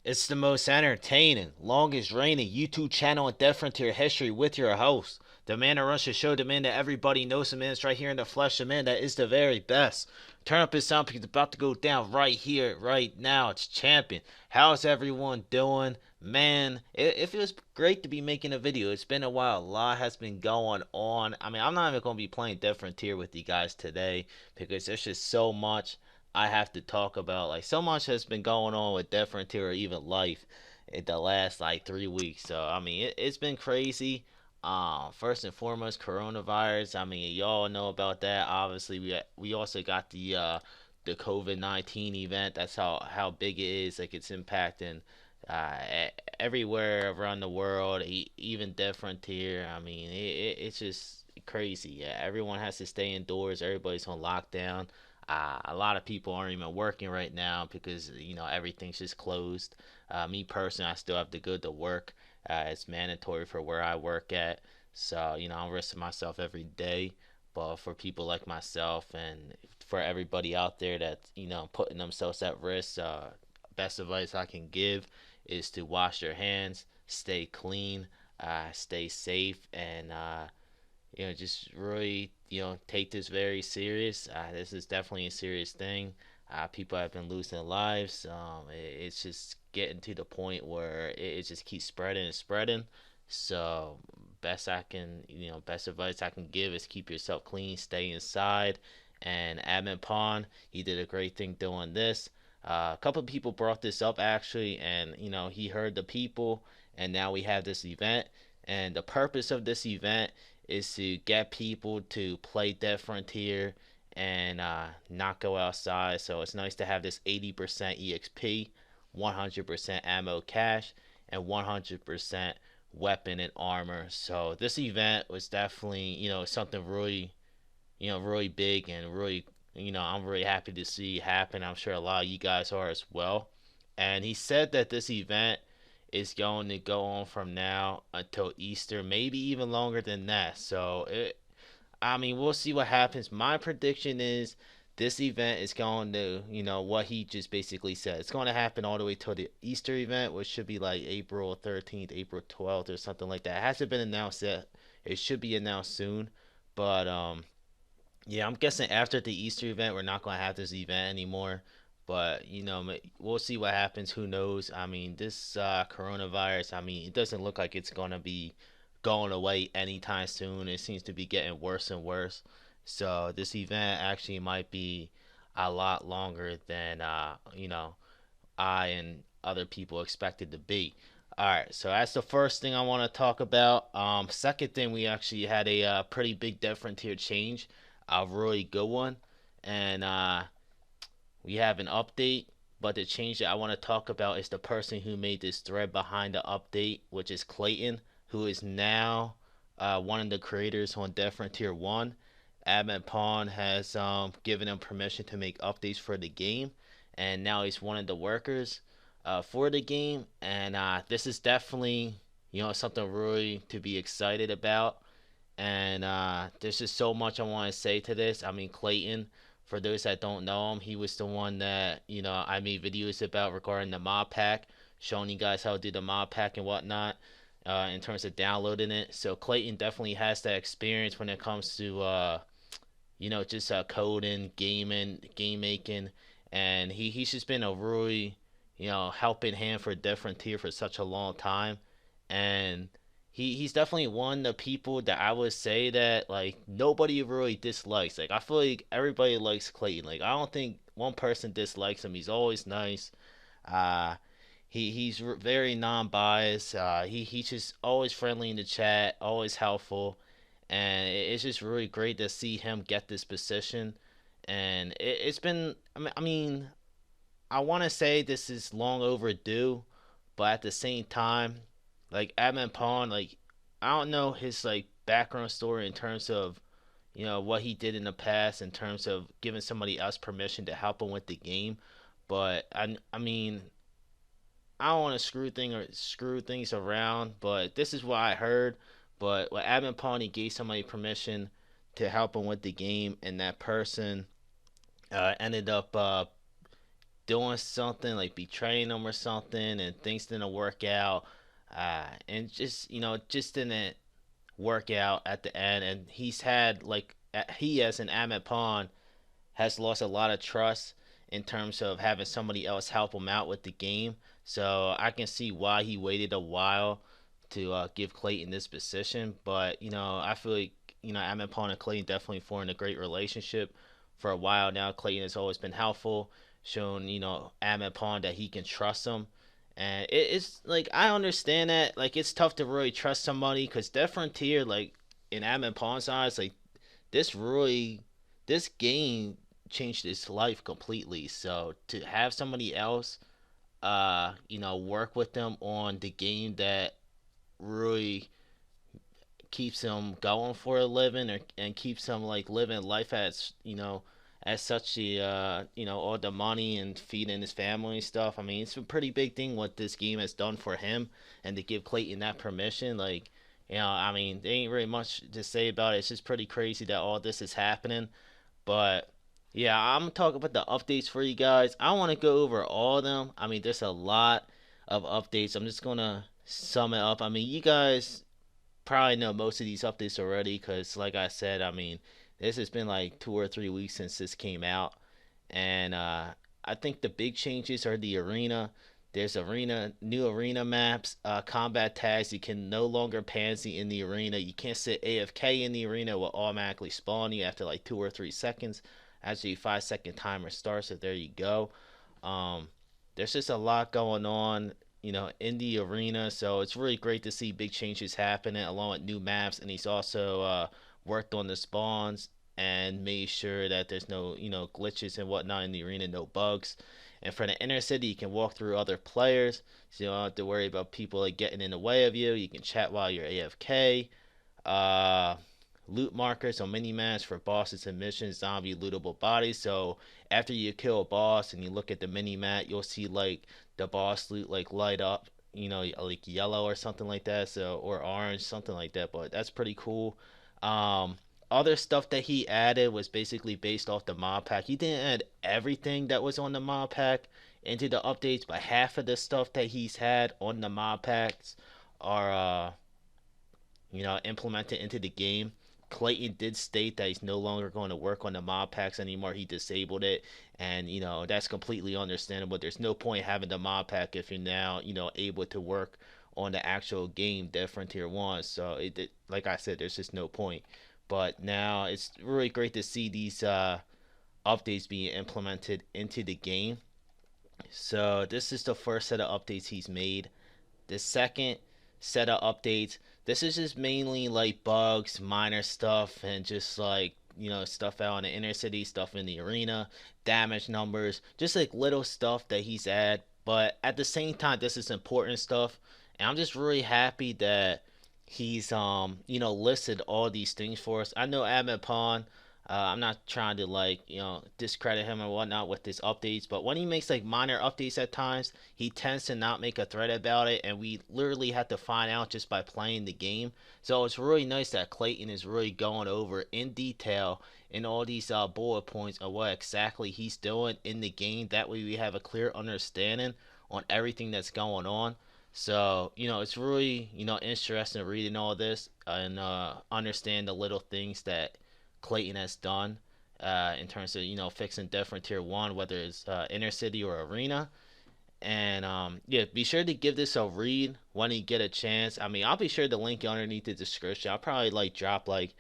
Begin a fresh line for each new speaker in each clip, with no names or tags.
It's the most entertaining, longest reigning YouTube channel in Death Frontier history with your host, the man that runs the show, the man that everybody knows, the man that's right here in the flesh, the man that is the very best. Turn up his sound because it's about to go down right here, right now. It's champion. How's everyone doing? Man, it feels great to be making a video. It's been a while. A lot has been going on. I mean, I'm not even going to be playing Death Frontier with you guys today because there's just so much I have to talk about. Like, so much has been going on with Death Frontier or even life in the last like 3 weeks. So I mean, it's been crazy. First and foremost, coronavirus. I mean, y'all know about that. Obviously, we also got the COVID-19 event. That's how big it is. Like, it's impacting everywhere around the world, even Death Frontier. I mean, it's just crazy. Yeah, everyone has to stay indoors. Everybody's on lockdown. A lot of people aren't even working right now because everything's just closed. Me personally, I still have to go to work. It's mandatory for where I work at, so I'm risking myself every day. But for people like myself and for everybody out there that's putting themselves at risk, best advice I can give is to wash your hands, stay clean, stay safe, and just really, take this very serious. This is definitely a serious thing. People have been losing lives. It's just getting to the point where it just keeps spreading and spreading. So, best advice I can give is keep yourself clean, stay inside. And Admin Pond, he did a great thing doing this. A couple of people brought this up actually, and he heard the people, and now we have this event. And the purpose of this event is to get people to play Dead Frontier and not go outside. So it's nice to have this 80% EXP, 100% ammo cache, and 100% weapon and armor. So this event was definitely, something really, really big and really, I'm really happy to see happen. I'm sure a lot of you guys are as well. And he said that this event is going to go on from now until Easter, maybe even longer than that. So I mean, we'll see what happens. My prediction is this event is going to, what he just basically said. It's going to happen all the way till the Easter event, which should be like April 13th, April 12th, or something like that. It hasn't been announced yet. It should be announced soon, but yeah, I'm guessing after the Easter event, we're not going to have this event anymore. But, we'll see what happens. Who knows? I mean, this coronavirus, I mean, it doesn't look like it's going to be going away anytime soon. It seems to be getting worse and worse. So, this event actually might be a lot longer than, I and other people expected to be. All right, so that's the first thing I want to talk about. Second thing, we actually had a pretty big Death Frontier change, a really good one, and we have an update. But the change that I want to talk about is the person who made this thread behind the update, which is Clayton, who is now one of the creators on Death Frontier 1. Admin Pawn has given him permission to make updates for the game, and now he's one of the workers for the game. And this is definitely, something really to be excited about. And there's just so much I want to say to this. I mean, Clayton, for those that don't know him, he was the one that, I made videos about regarding the mod pack, showing you guys how to do the mod pack and whatnot in terms of downloading it. So Clayton definitely has that experience when it comes to, just coding, gaming, game making. And he's just been a really, helping hand for Death Frontier for such a long time. And he's definitely one of the people that I would say that like nobody really dislikes. Like I feel like everybody likes Clayton. Like I don't think one person dislikes him. He's always nice. Uh, he's very non-biased. He's just always friendly in the chat, always helpful, and it's just really great to see him get this position. And it's been. I mean, I want to say this is long overdue, but at the same time, like Admin Pawn, like I don't know his like background story in terms of what he did in the past in terms of giving somebody else permission to help him with the game, but I mean I don't want to screw things around, but this is what I heard. But when Admin Pawn he gave somebody permission to help him with the game, and that person ended up doing something, like betraying him or something, and things didn't work out. And just, just didn't work out at the end. And he's had, like, he as an Ahmed Pond has lost a lot of trust in terms of having somebody else help him out with the game. So I can see why he waited a while to give Clayton this position. But I feel like Ahmed Pond and Clayton definitely formed a great relationship for a while now. Clayton has always been helpful, shown Ahmed Pond that he can trust him. And it's like I understand that like it's tough to really trust somebody because that frontier like in Ahmed Pond's eyes like this really this game changed his life completely. So to have somebody else, work with them on the game that really keeps him going for a living and keeps him like living life as as such the all the money and feeding his family and stuff. I mean, it's a pretty big thing what this game has done for him, and to give Clayton that permission, like I mean, there ain't really much to say about it. It's just pretty crazy that all this is happening. But yeah, I'm gonna talk about the updates for you guys. I want to go over all of them. I mean, there's a lot of updates. I'm just gonna sum it up. I mean, you guys probably know most of these updates already because, like I said, I mean, this has been like 2 or 3 weeks since this came out, and I think the big changes are the arena. There's new arena maps, combat tags. You can no longer pansy in the arena. You can't sit AFK in the arena. It will automatically spawn you after like 2 or 3 seconds. Actually, 5 second timer starts. So there you go. Um, there's just a lot going on, in the arena. So it's really great to see big changes happening along with new maps. And he's also worked on the spawns and made sure that there's no, glitches and whatnot in the arena, no bugs. And for the inner city, you can walk through other players, so you don't have to worry about people like getting in the way of you. You can chat while you're AFK. Uh, Loot markers on mini maps for bosses and missions, zombie lootable bodies. So after you kill a boss and you look at the mini map, you'll see like the boss loot like light up, like yellow or something like that. So or orange, something like that. But that's pretty cool. Um, Other stuff that he added was basically based off the mod pack. He didn't add everything that was on the mod pack into the updates, but half of the stuff that he's had on the mod packs are implemented into the game. Clayton did state that he's no longer going to work on the mod packs anymore. He disabled it, and that's completely understandable. There's no point having the mod pack if you're now able to work on the actual game, Dead Frontier One. So like I said, there's just no point. But now it's really great to see these updates being implemented into the game. So this is the first set of updates he's made. The second set of updates, this is just mainly like bugs, minor stuff, and just like stuff out in the inner city, stuff in the arena, damage numbers, just like little stuff that he's add. But at the same time, this is important stuff, and I'm just really happy that he's listed all these things for us. I know Ahmed Pond. I'm not trying to like discredit him or whatnot with his updates, but when he makes like minor updates at times, he tends to not make a thread about it, and we literally have to find out just by playing the game. So it's really nice that Clayton is really going over in detail in all these bullet points of what exactly he's doing in the game. That way we have a clear understanding on everything that's going on. So, it's really, interesting reading all this and understand the little things that Clayton has done in terms of, fixing Death Frontier 1, whether it's inner city or arena. And yeah, be sure to give this a read when you get a chance. I mean, I'll be sure to link underneath the description. I'll probably like drop like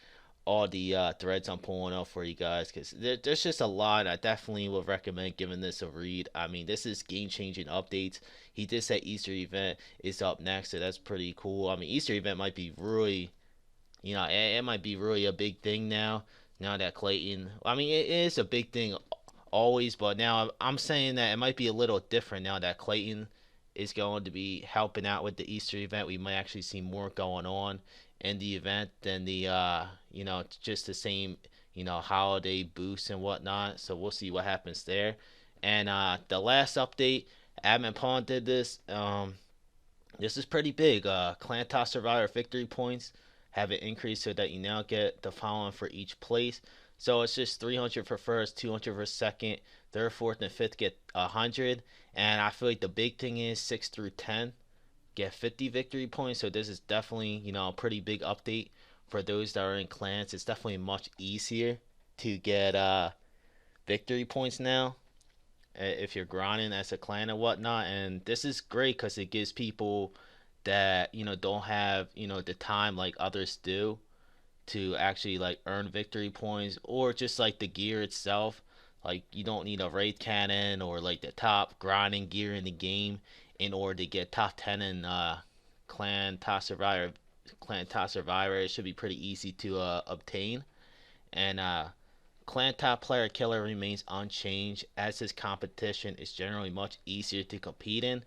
all the threads I'm pulling up for you guys because there's just a lot. I definitely would recommend giving this a read. I mean, this is game changing updates. He did say Easter event is up next, so that's pretty cool. I mean, Easter event might be really, it might be really a big thing now. Now that Clayton, I mean, it is a big thing always, but now I'm saying that it might be a little different now that Clayton is going to be helping out with the Easter event. We might actually see more going on in the event than the just the same holiday boosts and whatnot. So we'll see what happens there. And the last update, Admin Pawn did this. This is pretty big. Clan Toss Survivor victory points have it increased so that you now get the following for each place. So it's just 300 for first, 200 for second, third, fourth, and fifth get 100. And I feel like the big thing is 6 through 10 get 50 victory points. So this is definitely, a pretty big update for those that are in clans. It's definitely much easier to get victory points now if you're grinding as a clan and whatnot. And this is great because it gives people that don't have the time like others do to actually like earn victory points, or just like the gear itself. Like you don't need a raid cannon or like the top grinding gear in the game in order to get top 10 in clan top survivor. Clan top survivor, it should be pretty easy to obtain. And clan top player killer remains unchanged as his competition is generally much easier to compete in.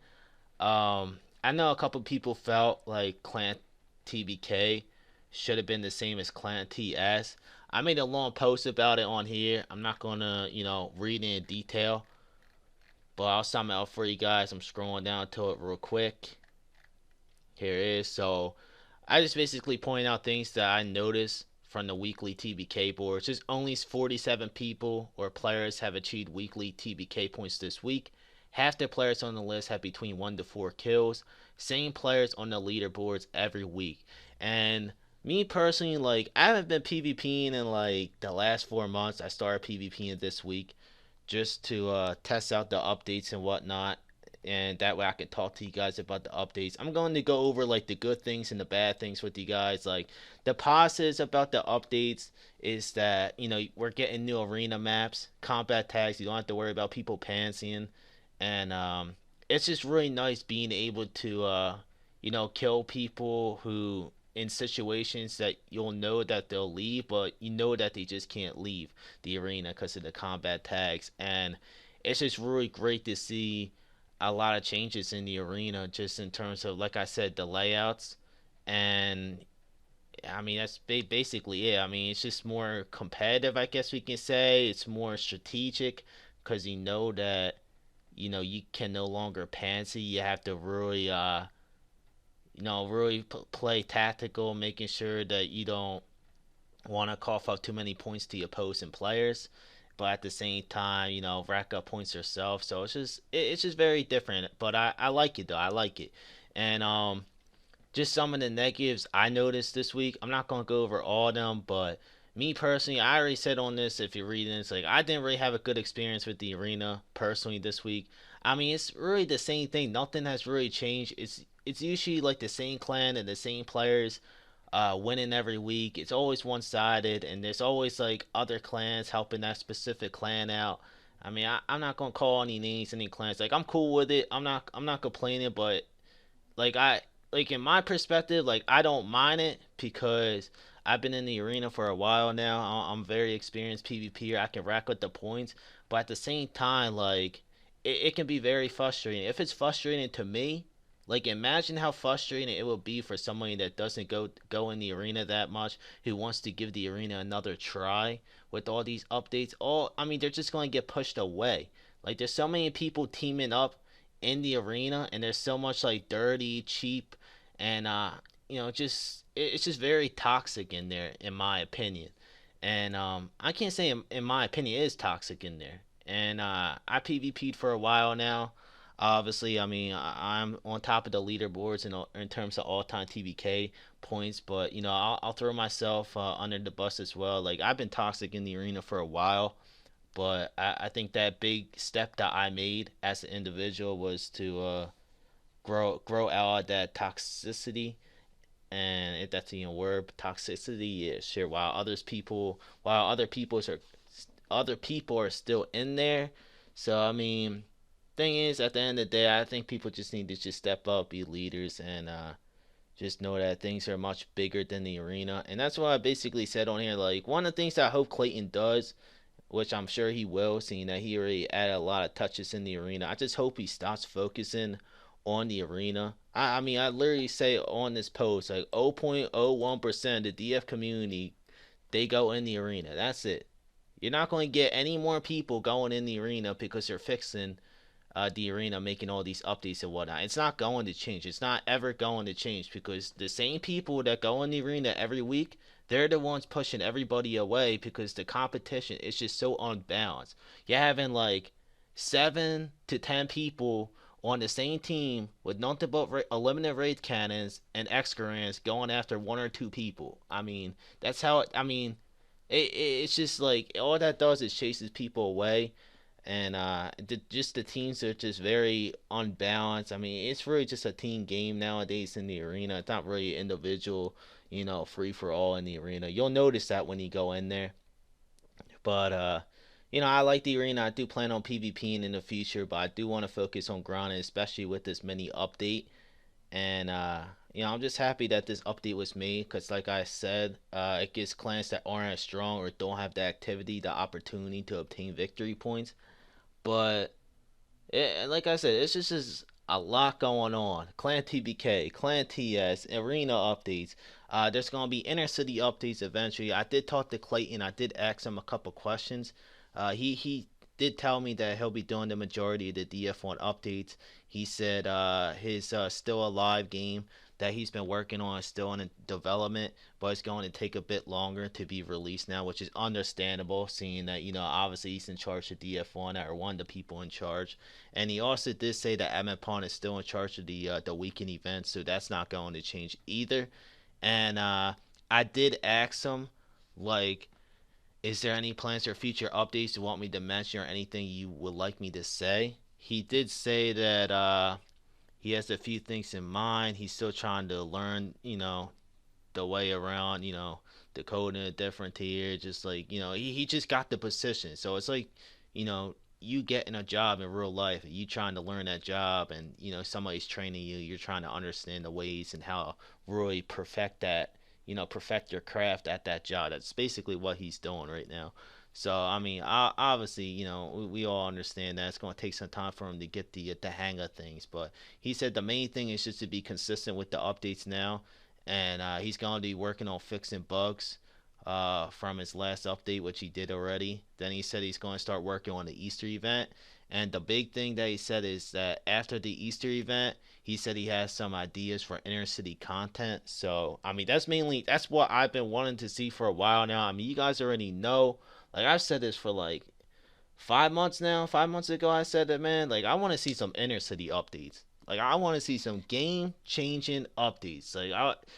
I know a couple people felt like Clan TBK should have been the same as Clan TS. I made a long post about it on here. I'm not gonna, read it in detail, but I'll sum it up for you guys. I'm scrolling down to it real quick. Here it is. So I just basically point out things that I noticed from the weekly TBK boards. Just only 47 people or players have achieved weekly TBK points this week. Half the players on the list have between 1 to 4 kills. Same players on the leaderboards every week. And me personally, like, I haven't been PvPing in like the last 4 months. I started PvPing this week just to test out the updates and whatnot, and that way I can talk to you guys about the updates. I'm going to go over like the good things and the bad things with you guys. Like the positives about the updates is that we're getting new arena maps, combat tags. You don't have to worry about people pantsing, and it's just really nice being able to kill people who in situations that you'll know that they'll leave, but you know that they just can't leave the arena because of the combat tags. And it's just really great to see a lot of changes in the arena, just in terms of, like I said, the layouts. And I mean, that's basically it. I mean, it's just more competitive, I guess we can say. It's more strategic because you know that you can no longer pansy. You have to really really play tactical, making sure that you don't want to cough up too many points to your opposing players, but at the same time, rack up points yourself. So it's just very different. But I like it though. I like it. And just some of the negatives I noticed this week. I'm not gonna go over all of them, but me personally, I already said on this. If you're reading, it's like I didn't really have a good experience with the arena personally this week. I mean, it's really the same thing. Nothing has really changed. It's usually like the same clan and the same players winning every week. It's always one sided, and there's always like other clans helping that specific clan out. I mean, I'm not gonna call any names, any clans. Like I'm cool with it. I'm not complaining, but like in my perspective, like I don't mind it because I've been in the arena for a while now. I'm very experienced PvPer. I can rack up the points, but at the same time, like it can be very frustrating. If it's frustrating to me, like imagine how frustrating it would be for somebody that doesn't go in the arena that much, who wants to give the arena another try with all these updates. All I mean, they're just going to get pushed away. Like there's so many people teaming up in the arena, and there's so much like dirty, cheap, and just it's just very toxic in there, in my opinion. And I can't say in my opinion it is toxic in there. And I PvP'd for a while now. Obviously, I mean I'm on top of the leaderboards in terms of all-time TBK points, but I'll throw myself under the bus as well. Like I've been toxic in the arena for a while, but I think that big step that I made as an individual was to grow out of that toxicity. And if that's even a word, toxicity, yeah, sure. While other people are still in there. So I mean, thing is, at the end of the day, I think people just need to just step up, be leaders, and just know that things are much bigger than the arena. And that's what I basically said on here. Like one of the things that I hope Clayton does, which I'm sure he will, seeing that he already added a lot of touches in the arena. I just hope he stops focusing on the arena. I mean, I literally say on this post, like 0.01% of the DF community, they go in the arena. That's it. You're not going to get any more people going in the arena because you're fixing the arena, making all these updates and whatnot. It's not going to change. It's not ever going to change because the same people that go in the arena every week, they're the ones pushing everybody away because the competition is just so unbalanced. You're having like 7 to 10 people on the same team with nothing but limited raid cannons and excursions going after 1 or 2 people. I mean, that's how it. I mean, it's just like all that does is chases people away, and just the teams are just very unbalanced. I mean, it's really just a team game nowadays in the arena. It's not really individual, free for all in the arena. You'll notice that when you go in there. But I like the arena. I do plan on PvPing in the future, but I do want to focus on grinding, especially with this mini update. And I'm just happy that this update was made because, like I said, it gives clans that aren't as strong or don't have the activity the opportunity to obtain victory points. But like I said, it's just a lot going on. Clan TBK, Clan TS, arena updates. There's gonna be inner city updates eventually. I did talk to Clayton. I did ask him a couple questions. He did tell me that he'll be doing the majority of the DF1 updates. He said his Still Alive game that he's been working on is still in development, but it's going to take a bit longer to be released now, which is understandable, seeing that obviously he's in charge of DF1 or one of the people in charge. And he also did say that Admin Pawn is still in charge of the weekend events, so that's not going to change either. And I did ask him, like, is there any plans for future updates you want me to mention or anything you would like me to say? He did say that he has a few things in mind. He's still trying to learn, the way around, the code in a different tier. Just like, he just got the position. So it's like, you getting a job in real life, you trying to learn that job, and somebody's training you. You're trying to understand the ways and how really perfect that, perfect your craft at that job. That's basically what he's doing right now. So I mean, obviously, we all understand that it's going to take some time for him to get the hang of things. But he said the main thing is just to be consistent with the updates now, and he's going to be working on fixing bugs from his last update, which he did already. Then he said he's going to start working on the Easter event. And the big thing that he said is that after the Easter event, he said he has some ideas for inner city content. So, I mean, that's what I've been wanting to see for a while now. I mean, you guys already know. Like, I've said this for like 5 months now. 5 months ago, I said that, man, like, I want to see some inner city updates. Like, I want to see some game changing updates.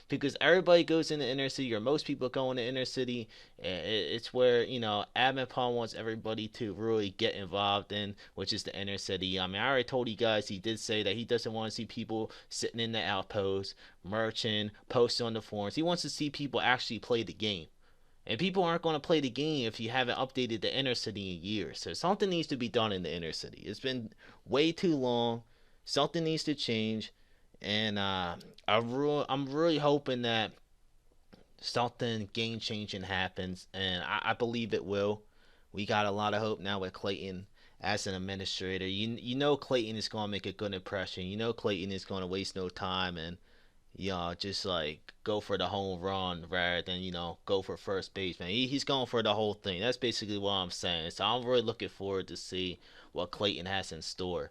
Because everybody goes into inner city, or most people go into inner city. It's where, Admin Pawn wants everybody to really get involved in, which is the inner city. I mean, I already told you guys, he did say that he doesn't want to see people sitting in the outposts, merching, posting on the forums. He wants to see people actually play the game. And people aren't going to play the game if you haven't updated the inner city in years. So something needs to be done in the inner city. It's been way too long. Something needs to change. And I'm really hoping that something game changing happens. And I believe it will. We got a lot of hope now with Clayton as an administrator. You know Clayton is going to make a good impression. You know Clayton is going to waste no time and just like go for the home run rather than go for first base, man. He's going for the whole thing. That's basically what I'm saying. So I'm really looking forward to see what Clayton has in store.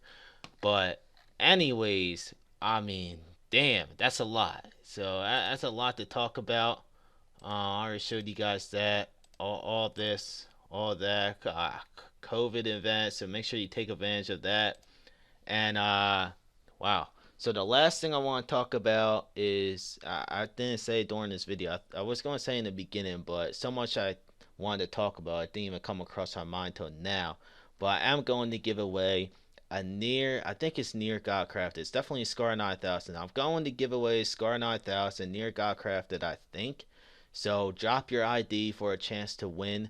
But anyways, I mean, damn, that's a lot. So that's a lot to talk about. I already showed you guys that all this, all that COVID event. So make sure you take advantage of that. And wow. So the last thing I want to talk about is I didn't say it during this video. I was going to say in the beginning, but so much I wanted to talk about, it didn't even come across my mind till now. But I am going to give away I think it's near Godcraft. It's definitely Scar 9000. I'm going to give away Scar 9000 near Godcrafted, I think. So drop your ID for a chance to win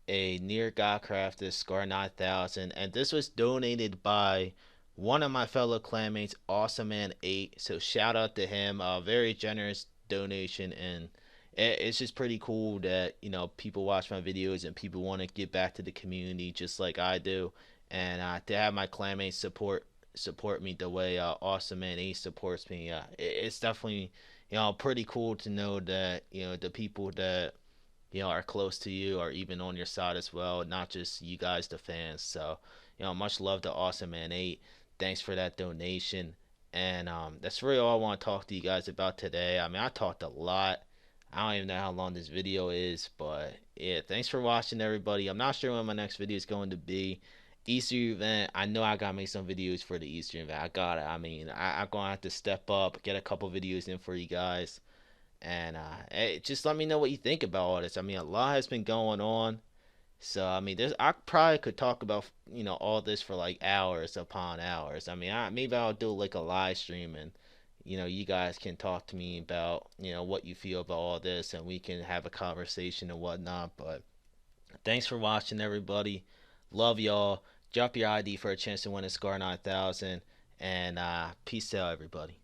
a near Godcrafted Scar 9000. And this was donated by one of my fellow clanmates, Awesome Man 8. So shout out to him. A very generous donation, and it's just pretty cool that people watch my videos and people want to give back to the community just like I do, and to have my clanmates support me the way Awesome Man 8 supports me. It's definitely pretty cool to know that the people that are close to you are even on your side as well, not just you guys, the fans. So much love to Awesome Man 8. Thanks for that donation. And that's really all I want to talk to you guys about today. I mean, I talked a lot. I don't even know how long this video is, but yeah, thanks for watching, everybody. I'm not sure when my next video is going to be, Easter event. I know I gotta make some videos for the Easter event. I got it. I mean, I'm gonna have to step up, get a couple videos in for you guys, and hey, just let me know what you think about all this. I mean, a lot has been going on, so I mean, there's I probably could talk about all this for like hours upon hours. I mean, maybe I'll do like a live stream and you guys can talk to me about what you feel about all this, and we can have a conversation and whatnot. But thanks for watching, everybody. Love y'all. Drop your ID for a chance to win a Scar 9000. And peace out, everybody.